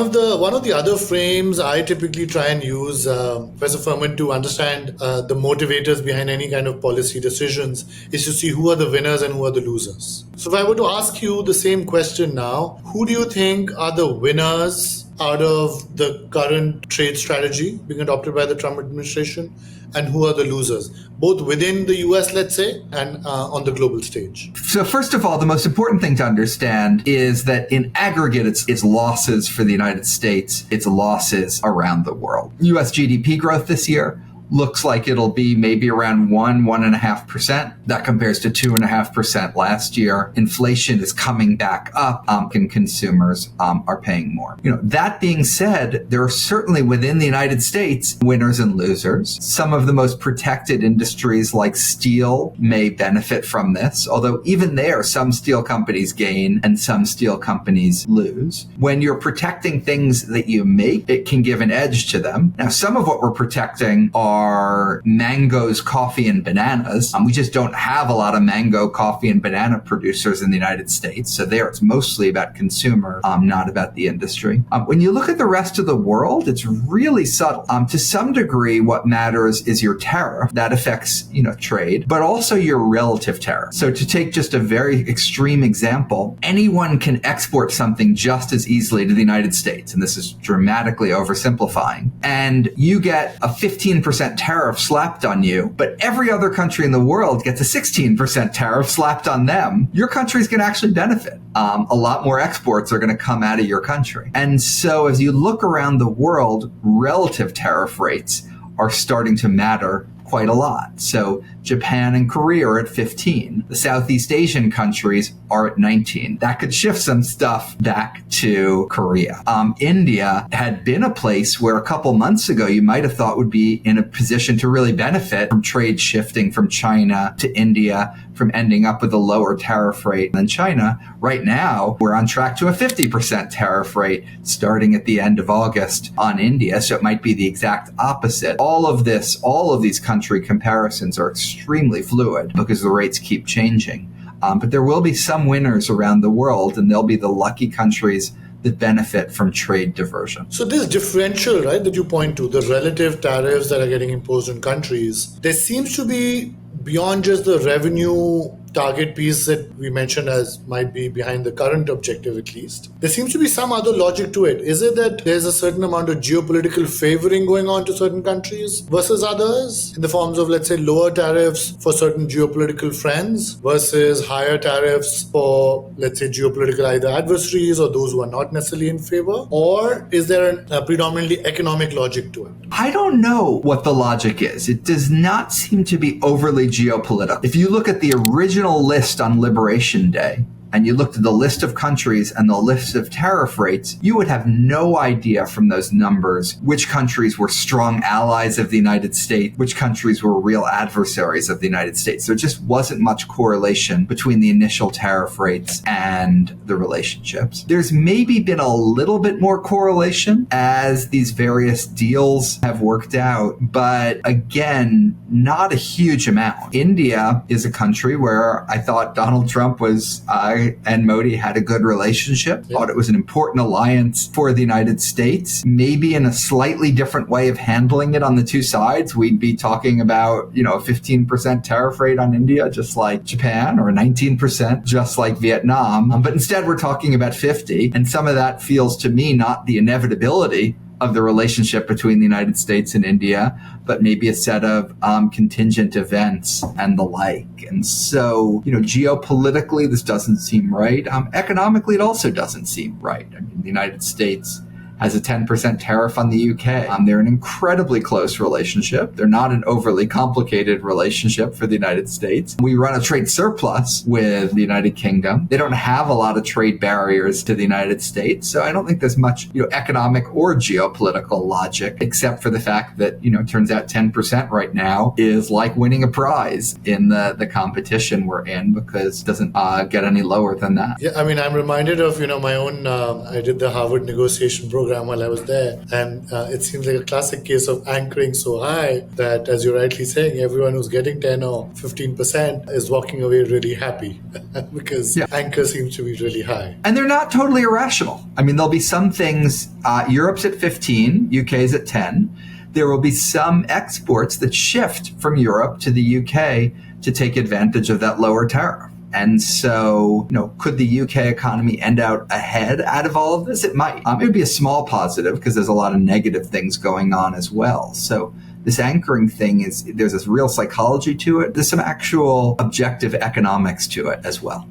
One of the other frames I typically try and use, Professor Furman, to understand the motivators behind any kind of policy decisions is to see who are the winners and who are the losers. So if I were to ask you the same question now, who do you think are the winners out of the current trade strategy being adopted by the Trump administration, and who are the losers, both within the US, let's say, and on the global stage? So first of all, the most important thing to understand is that in aggregate, it's losses for the United States, it's losses around the world. US GDP growth this year looks like it'll be maybe around 1.5%. That compares to 2.5% last year. Inflation is coming back up, and consumers are paying more. That being said, there are certainly within the United States winners and losers. Some of the most protected industries like steel may benefit from this, although even there, some steel companies gain and some steel companies lose. When you're protecting things that you make, it can give an edge to them. Now, some of what we're protecting are mangoes, coffee, and bananas. We just don't have a lot of mango, coffee, and banana producers in the United States. So there it's mostly about consumer, not about the industry. When you look at the rest of the world, it's really subtle. To some degree, what matters is your tariff. That affects, trade, but also your relative tariff. So to take just a very extreme example, anyone can export something just as easily to the United States. And this is dramatically oversimplifying. And you get a 15% tariff slapped on you, but every other country in the world gets a 16% tariff slapped on them. Your country's going to actually benefit. A lot more exports are going to come out of your country. And so as you look around the world, relative tariff rates are starting to matter quite a lot. So Japan and Korea are at 15. The Southeast Asian countries are at 19. That could shift some stuff back to Korea. India had been a place where a couple months ago you might have thought would be in a position to really benefit from trade shifting from China to India, from ending up with a lower tariff rate than China. Right now, we're on track to a 50% tariff rate starting at the end of August on India. So it might be the exact opposite. All of these country comparisons are extremely fluid because the rates keep changing. But there will be some winners around the world, and they'll be the lucky countries that benefit from trade diversion. So this differential, right, that you point to, the relative tariffs that are getting imposed on countries, there seems to be, beyond just the revenue target piece that we mentioned as might be behind the current objective at least, there seems to be some other logic to it. Is it that there's a certain amount of geopolitical favoring going on to certain countries versus others in the forms of, let's say, lower tariffs for certain geopolitical friends versus higher tariffs for, let's say, geopolitical either adversaries or those who are not necessarily in favor? Or is there a predominantly economic logic to it? I don't know what the logic is. It does not seem to be overly geopolitical. If you look at the original list on Liberation Day, and you looked at the list of countries and the list of tariff rates, you would have no idea from those numbers which countries were strong allies of the United States, which countries were real adversaries of the United States. There just wasn't much correlation between the initial tariff rates and the relationships. There's maybe been a little bit more correlation as these various deals have worked out, but again, not a huge amount. India is a country where I thought Donald Trump and Modi had a good relationship. Yeah. Thought it was an important alliance for the United States. Maybe in a slightly different way of handling it on the two sides, we'd be talking about, a 15% tariff rate on India, just like Japan, or 19%, just like Vietnam. But instead, we're talking about 50. And some of that feels to me not the inevitability of the relationship between the United States and India, but maybe a set of contingent events and the like. And so, geopolitically, this doesn't seem right. Economically, it also doesn't seem right. I mean, the United States has a 10% tariff on the UK. They're an incredibly close relationship. They're not an overly complicated relationship for the United States. We run a trade surplus with the United Kingdom. They don't have a lot of trade barriers to the United States. So I don't think there's much, economic or geopolitical logic, except for the fact that, it turns out 10% right now is like winning a prize in the competition we're in, because it doesn't get any lower than that. Yeah, I mean, I'm reminded of, my own, I did the Harvard negotiation program program while I was there. And it seems like a classic case of anchoring so high that, as you're rightly saying, everyone who's getting 10 or 15% is walking away really happy because anchor seems to be really high. And they're not totally irrational. I mean, there'll be some things, Europe's at 15, UK's at 10. There will be some exports that shift from Europe to the UK to take advantage of that lower tariff. And so, could the UK economy end out ahead out of all of this? It might. It would be a small positive because there's a lot of negative things going on as well. So this anchoring thing there's this real psychology to it. There's some actual objective economics to it as well.